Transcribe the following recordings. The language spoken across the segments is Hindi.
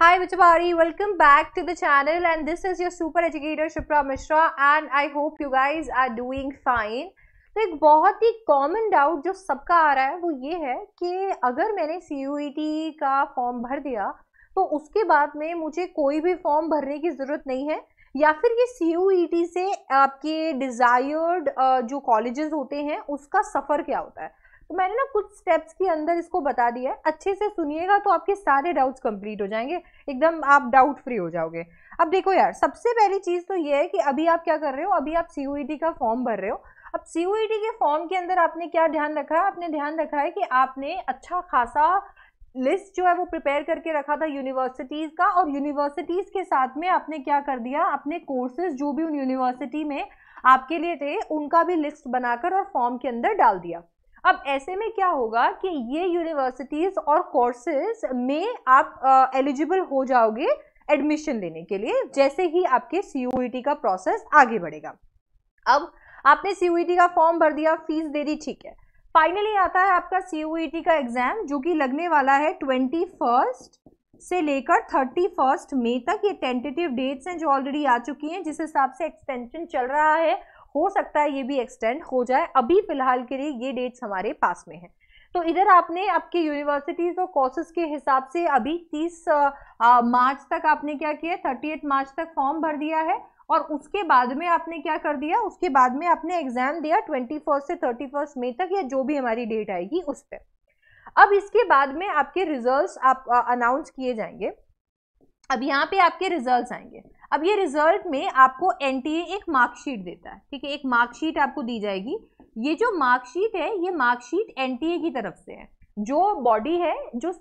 Hi Vichapari, welcome back to the channel and this is your super educator Shipra Mishra and I hope you guys are doing fine. तो एक बहुत ही कॉमन डाउट जो सबका आ रहा है वो ये है कि अगर मैंने CUET का फॉर्म भर दिया तो उसके बाद में मुझे कोई भी फॉर्म भरने की ज़रूरत नहीं है या फिर ये CUET से आपके डिज़ायर्ड जो कॉलेजेस होते हैं उसका सफ़र क्या होता है। तो मैंने ना कुछ स्टेप्स के अंदर इसको बता दिया है, अच्छे से सुनिएगा तो आपके सारे डाउट्स कंप्लीट हो जाएंगे, एकदम आप डाउट फ्री हो जाओगे। अब देखो यार, सबसे पहली चीज़ तो ये है कि अभी आप क्या कर रहे हो, अभी आप CUET का फॉर्म भर रहे हो। अब CUET के फॉर्म के अंदर आपने क्या ध्यान रखा है, आपने ध्यान रखा है कि आपने अच्छा खासा लिस्ट जो है वो प्रिपेयर करके रखा था यूनिवर्सिटीज़ का, और यूनिवर्सिटीज़ के साथ में आपने क्या कर दिया, अपने कोर्सेज जो भी उन यूनिवर्सिटी में आपके लिए थे उनका भी लिस्ट बनाकर और फॉर्म के अंदर डाल दिया। अब ऐसे में क्या होगा कि ये यूनिवर्सिटीज़ और कोर्सेज में आप एलिजिबल हो जाओगे एडमिशन लेने के लिए जैसे ही आपके CUET का प्रोसेस आगे बढ़ेगा। अब आपने CUET का फॉर्म भर दिया, फीस दे दी, ठीक है। फाइनली आता है आपका CUET का एग्जाम जो कि लगने वाला है 21 से लेकर 31 मई तक। ये टेंटेटिव डेट्स हैं जो ऑलरेडी आ चुकी हैं, जिस हिसाब से एक्सटेंशन चल रहा है हो सकता है ये भी एक्सटेंड हो जाए। अभी फिलहाल के लिए ये डेट्स हमारे पास में है। तो इधर आपने आपके यूनिवर्सिटीज़ और कोर्सेज के हिसाब से अभी 30 मार्च तक आपने क्या किया, 38 मार्च तक फॉर्म भर दिया है और उसके बाद में आपने क्या कर दिया, उसके बाद में आपने एग्जाम दिया 21 से 31 मई तक या जो भी हमारी डेट आएगी उस पर। अब इसके बाद में आपके रिजल्ट्स आप अनाउंस किए जाएंगे। अब यहाँ पे आपके रिजल्ट्स आएंगे। अब ये रिजल्ट में आपको NTA एक मार्कशीट देता है, ठीक है, एक मार्कशीट आपको दी जाएगी। ये जो मार्कशीट है ये मार्कशीट NTA की तरफ से है, जो बॉडी है जो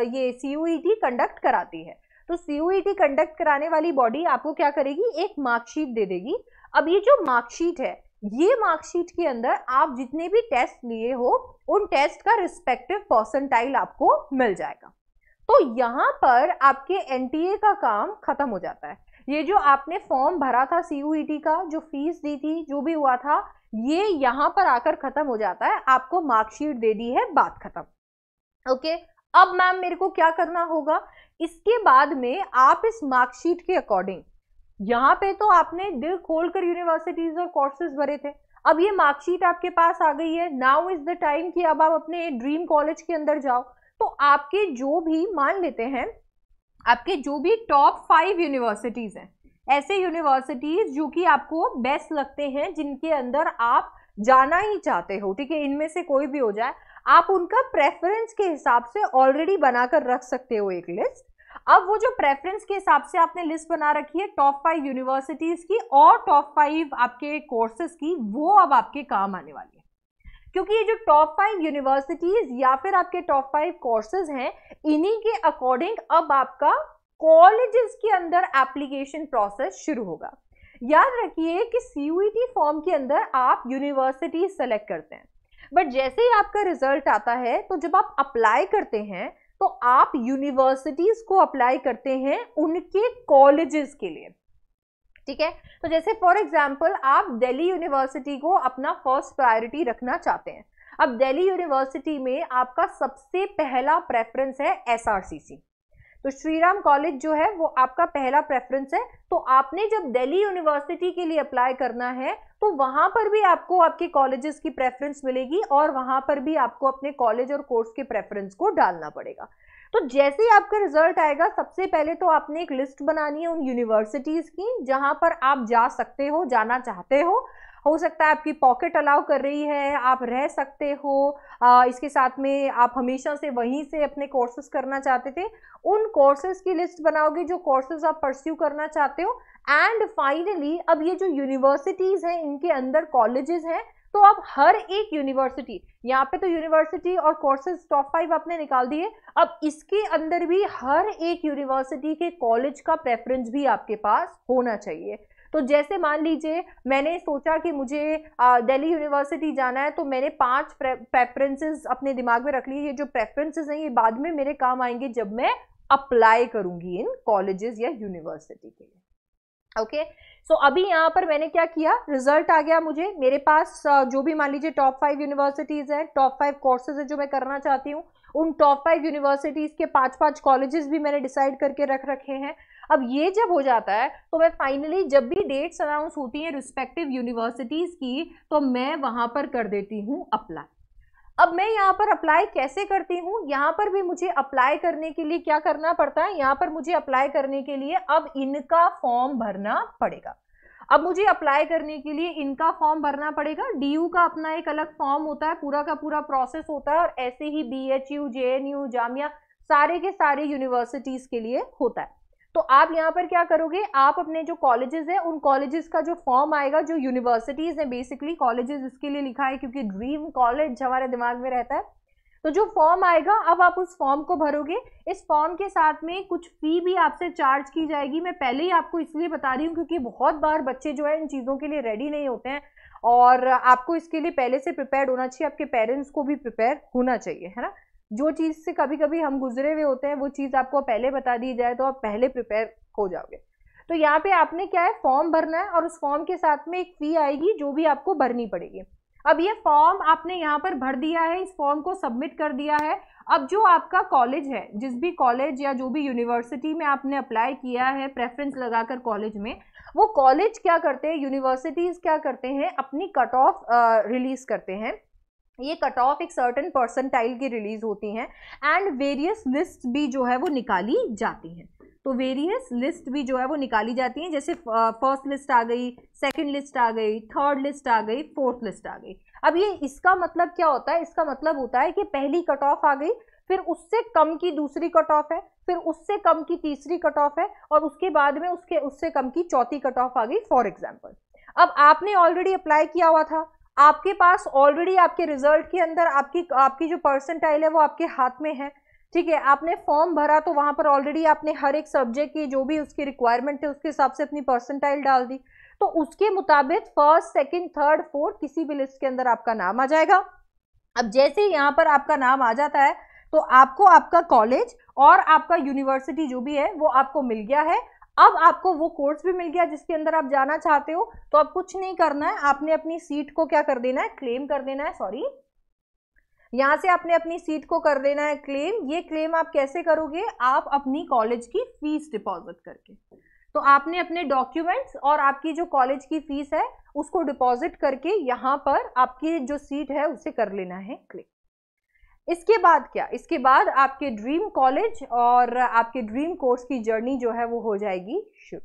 ये CUET कंडक्ट कराती है। तो CUET कंडक्ट कराने वाली बॉडी आपको क्या करेगी, एक मार्कशीट दे देगी। अब ये जो मार्कशीट है, ये मार्कशीट के अंदर आप जितने भी टेस्ट लिए हो उन टेस्ट का रिस्पेक्टिव परसेंटाइल आपको मिल जाएगा। तो यहाँ पर आपके NTA का काम खत्म हो जाता है। ये जो आपने फॉर्म भरा था CUET का, जो फीस दी थी, जो भी हुआ था, ये यहाँ पर आकर खत्म हो जाता है। आपको मार्कशीट दे दी है, बात खत्म। ओके, अब मैम मेरे को क्या करना होगा, इसके बाद में आप इस मार्कशीट के अकॉर्डिंग, यहाँ पे तो आपने दिल खोलकर यूनिवर्सिटीज और कोर्सेज भरे थे, अब ये मार्कशीट आपके पास आ गई है। नाउ इज द टाइम कि अब आप अपने ड्रीम कॉलेज के अंदर जाओ। तो आपके जो भी, मान लेते हैं आपके जो भी टॉप 5 यूनिवर्सिटीज हैं, ऐसे यूनिवर्सिटीज जो कि आपको बेस्ट लगते हैं, जिनके अंदर आप जाना ही चाहते हो, ठीक है, इनमें से कोई भी हो जाए, आप उनका प्रेफरेंस के हिसाब से ऑलरेडी बनाकर रख सकते हो एक लिस्ट। अब वो जो प्रेफरेंस के हिसाब से आपने लिस्ट बना रखी है टॉप 5 यूनिवर्सिटीज की और टॉप 5 आपके कोर्सेज की, वो अब आपके काम आने वाली है। क्योंकि ये जो टॉप 5 यूनिवर्सिटीज या फिर आपके टॉप 5 कोर्सेज हैं, इन्हीं के अकॉर्डिंग अब आपका कॉलेजेस के अंदर एप्लीकेशन प्रोसेस शुरू होगा। याद रखिए कि CUET फॉर्म के अंदर आप यूनिवर्सिटी सेलेक्ट करते हैं, बट जैसे ही आपका रिजल्ट आता है तो जब आप अप्लाई करते हैं तो आप यूनिवर्सिटीज को अप्लाई करते हैं उनके कॉलेजेस के लिए, ठीक है। तो जैसे फॉर एग्जाम्पल आप दिल्ली यूनिवर्सिटी को अपना फर्स्ट प्रायोरिटी रखना चाहते हैं। अब दिल्ली यूनिवर्सिटी में आपका सबसे पहला प्रेफरेंस है SRCC, तो श्री राम कॉलेज जो है वो आपका पहला प्रेफरेंस है। तो आपने जब दिल्ली यूनिवर्सिटी के लिए अप्लाई करना है तो वहां पर भी आपको आपके कॉलेजेस की प्रेफरेंस मिलेगी और वहां पर भी आपको अपने कॉलेज और कोर्स के प्रेफरेंस को डालना पड़ेगा। तो जैसे ही आपका रिजल्ट आएगा, सबसे पहले तो आपने एक लिस्ट बनानी है उन यूनिवर्सिटीज की जहां पर आप जा सकते हो, जाना चाहते हो सकता है आपकी पॉकेट अलाउ कर रही है, आप रह सकते हो, इसके साथ में आप हमेशा से वहीं से अपने कोर्सेज करना चाहते थे, उन कोर्सेज की लिस्ट बनाओगे जो कोर्सेज आप परस्यू करना चाहते हो। एंड फाइनली अब ये जो यूनिवर्सिटीज हैं इनके अंदर कॉलेजेस हैं, तो अब हर एक यूनिवर्सिटी, यहाँ पे तो यूनिवर्सिटी और कोर्सेज टॉप 5 आपने निकाल दिए, अब इसके अंदर भी हर एक यूनिवर्सिटी के कॉलेज का प्रेफरेंस भी आपके पास होना चाहिए। तो जैसे मान लीजिए मैंने सोचा कि मुझे दिल्ली यूनिवर्सिटी जाना है, तो मैंने 5 प्रेफरेंसेस अपने दिमाग में रख लिए। ये जो प्रेफरेंसेस हैं ये बाद में मेरे काम आएंगे जब मैं अप्लाई करूंगी इन कॉलेजेस या यूनिवर्सिटी के लिए। ओके, सो अभी यहाँ पर मैंने क्या किया, रिजल्ट आ गया मुझे, मेरे पास जो भी मान लीजिए टॉप 5 यूनिवर्सिटीज हैं, टॉप 5 कोर्सेज है जो मैं करना चाहती हूँ, उन टॉप 5 यूनिवर्सिटीज के 5-5 कॉलेजेस भी मैंने डिसाइड करके रख रखे हैं। अब ये जब हो जाता है तो मैं फाइनली जब भी डेट्स अनाउंस होती हैं रिस्पेक्टिव यूनिवर्सिटीज की, तो मैं वहां पर कर देती हूँ अप्लाई। अब मैं यहाँ पर अप्लाई कैसे करती हूँ, यहाँ पर भी मुझे अप्लाई करने के लिए क्या करना पड़ता है, यहाँ पर मुझे अप्लाई करने के लिए अब इनका फॉर्म भरना पड़ेगा। अब मुझे अप्लाई करने के लिए इनका फॉर्म भरना पड़ेगा। डीयू का अपना एक अलग फॉर्म होता है, पूरा का पूरा प्रोसेस होता है, और ऐसे ही बीएचयू, जेएनयू, जामिया, सारे के सारे यूनिवर्सिटीज के लिए होता है। तो आप यहाँ पर क्या करोगे, आप अपने जो कॉलेजेस है उन कॉलेजेस का जो फॉर्म आएगा, जो यूनिवर्सिटीज है, बेसिकली कॉलेजेस इसके लिए लिखा है क्योंकि ड्रीम कॉलेज हमारे दिमाग में रहता है, तो जो फॉर्म आएगा अब आप उस फॉर्म को भरोगे। इस फॉर्म के साथ में कुछ फी भी आपसे चार्ज की जाएगी। मैं पहले ही आपको इसलिए बता रही हूँ क्योंकि बहुत बार बच्चे जो है इन चीज़ों के लिए रेडी नहीं होते हैं, और आपको इसके लिए पहले से प्रिपेयर्ड होना चाहिए, आपके पेरेंट्स को भी प्रिपेयर होना चाहिए, है ना। जो चीज़ से कभी कभी हम गुजरे हुए होते हैं वो चीज़ आपको पहले बता दी जाए तो आप पहले प्रिपेयर हो जाओगे। तो यहाँ पे आपने क्या है, फॉर्म भरना है, और उस फॉर्म के साथ में एक फी आएगी जो भी आपको भरनी पड़ेगी। अब ये फॉर्म आपने यहाँ पर भर दिया है, इस फॉर्म को सबमिट कर दिया है। अब जो आपका कॉलेज है, जिस भी कॉलेज या जो भी यूनिवर्सिटी में आपने अप्लाई किया है प्रेफरेंस लगाकर कॉलेज में, वो कॉलेज क्या करते हैं, यूनिवर्सिटीज क्या करते हैं, अपनी कट ऑफ रिलीज करते हैं। ये कट ऑफ एक सर्टेन परसेंटाइल की रिलीज होती हैं, एंड वेरियस लिस्ट भी जो है वो निकाली जाती हैं। तो वेरियस लिस्ट भी जो है वो निकाली जाती हैं, जैसे फर्स्ट लिस्ट आ गई, सेकंड लिस्ट आ गई, थर्ड लिस्ट आ गई, फोर्थ लिस्ट आ गई। अब ये इसका मतलब क्या होता है, इसका मतलब होता है कि पहली कट ऑफ आ गई, फिर उससे कम की दूसरी कट ऑफ है, फिर उससे कम की तीसरी कट ऑफ है, और उसके बाद में उससे कम की चौथी कट ऑफ आ गई, फॉर एग्जाम्पल। अब आपने ऑलरेडी अप्लाई किया हुआ था, आपके पास ऑलरेडी आपके रिजल्ट के अंदर आपकी जो परसेंटाइल है वो आपके हाथ में है, ठीक है। आपने फॉर्म भरा तो वहां पर ऑलरेडी आपने हर एक सब्जेक्ट की जो भी उसकी रिक्वायरमेंट है उसके हिसाब से अपनी परसेंटाइल डाल दी, तो उसके मुताबिक फर्स्ट, सेकंड, थर्ड, फोर्थ किसी भी लिस्ट के अंदर आपका नाम आ जाएगा। अब जैसे ही यहाँ पर आपका नाम आ जाता है तो आपको आपका कॉलेज और आपका यूनिवर्सिटी जो भी है वो आपको मिल गया है। अब आपको वो कोर्स भी मिल गया जिसके अंदर आप जाना चाहते हो, तो अब कुछ नहीं करना है, आपने अपनी सीट को क्या कर देना है, क्लेम कर देना है। सॉरी, यहां से आपने अपनी सीट को कर देना है क्लेम। ये क्लेम आप कैसे करोगे, आप अपनी कॉलेज की फीस डिपॉजिट करके। तो आपने अपने डॉक्यूमेंट्स और आपकी जो कॉलेज की फीस है उसको डिपॉजिट करके यहाँ पर आपकी जो सीट है उसे कर लेना है क्लेम। इसके बाद क्या, इसके बाद आपके ड्रीम कॉलेज और आपके ड्रीम कोर्स की जर्नी जो है वो हो जाएगी शुरू।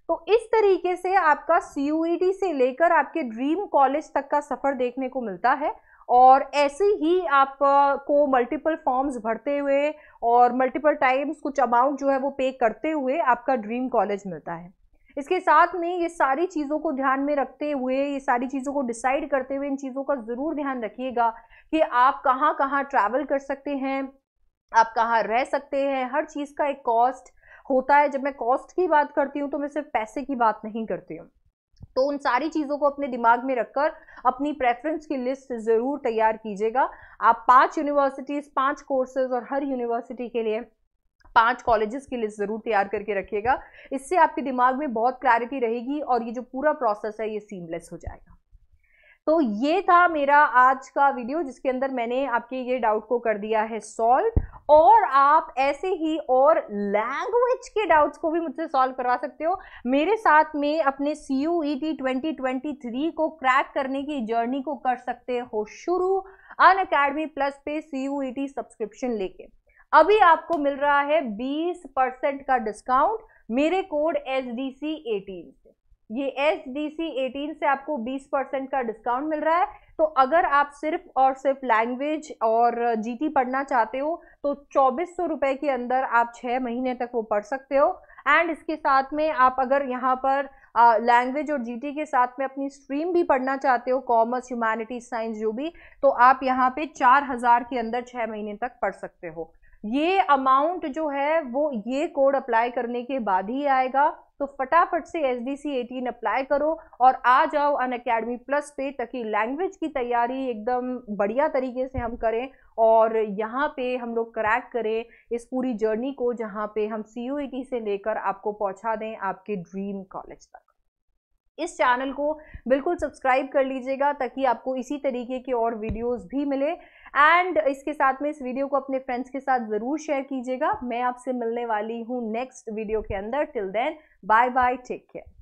तो इस तरीके से आपका CUET से लेकर आपके ड्रीम कॉलेज तक का सफर देखने को मिलता है, और ऐसे ही आपको मल्टीपल फॉर्म्स भरते हुए और मल्टीपल टाइम्स कुछ अमाउंट जो है वो पे करते हुए आपका ड्रीम कॉलेज मिलता है। इसके साथ में ये सारी चीज़ों को ध्यान में रखते हुए, ये सारी चीज़ों को डिसाइड करते हुए, इन चीज़ों का ज़रूर ध्यान रखिएगा कि आप कहाँ कहाँ ट्रैवल कर सकते हैं, आप कहाँ रह सकते हैं। हर चीज़ का एक कॉस्ट होता है। जब मैं कॉस्ट की बात करती हूँ तो मैं सिर्फ पैसे की बात नहीं करती हूँ। तो उन सारी चीज़ों को अपने दिमाग में रखकर अपनी प्रेफरेंस की लिस्ट ज़रूर तैयार कीजिएगा। आप 5 यूनिवर्सिटीज़, 5 कोर्सेज और हर यूनिवर्सिटी के लिए 5 कॉलेजेस की लिस्ट ज़रूर तैयार करके रखिएगा। इससे आपके दिमाग में बहुत क्लैरिटी रहेगी और ये जो पूरा प्रोसेस है ये सीमलेस हो जाएगा। तो ये था मेरा आज का वीडियो जिसके अंदर मैंने आपके ये डाउट को कर दिया है सॉल्व, और आप ऐसे ही और लैंग्वेज के डाउट्स को भी मुझसे सॉल्व करवा सकते हो। मेरे साथ में अपने CUET 2023 को क्रैक करने की जर्नी को कर सकते हो शुरू अनअकैडमी प्लस पे CUET सब्सक्रिप्शन लेके। अभी आपको मिल रहा है 20% का डिस्काउंट मेरे कोड SDC18 से। ये SDC18 से आपको 20% का डिस्काउंट मिल रहा है। तो अगर आप सिर्फ और सिर्फ लैंग्वेज और GT पढ़ना चाहते हो तो 2400 रुपए के अंदर आप 6 महीने तक वो पढ़ सकते हो। एंड इसके साथ में आप अगर यहाँ पर लैंग्वेज और GT के साथ में अपनी स्ट्रीम भी पढ़ना चाहते हो, कॉमर्स, ह्यूमैनिटीज, साइंस जो भी, तो आप यहाँ पे 4000 के अंदर 6 महीने तक पढ़ सकते हो। ये अमाउंट जो है वो ये कोड अप्लाई करने के बाद ही आएगा। तो फटाफट से SDC18 अप्लाई करो और आ जाओ अनअकैडमी प्लस पे, ताकि लैंग्वेज की तैयारी एकदम बढ़िया तरीके से हम करें और यहाँ पे हम लोग क्रैक करें इस पूरी जर्नी को, जहाँ पे हम CUET से लेकर आपको पहुँचा दें आपके ड्रीम कॉलेज तक। इस चैनल को बिल्कुल सब्सक्राइब कर लीजिएगा ताकि आपको इसी तरीके के और वीडियोस भी मिले। एंड इसके साथ में इस वीडियो को अपने फ्रेंड्स के साथ ज़रूर शेयर कीजिएगा। मैं आपसे मिलने वाली हूँ नेक्स्ट वीडियो के अंदर। Till then bye bye, take care.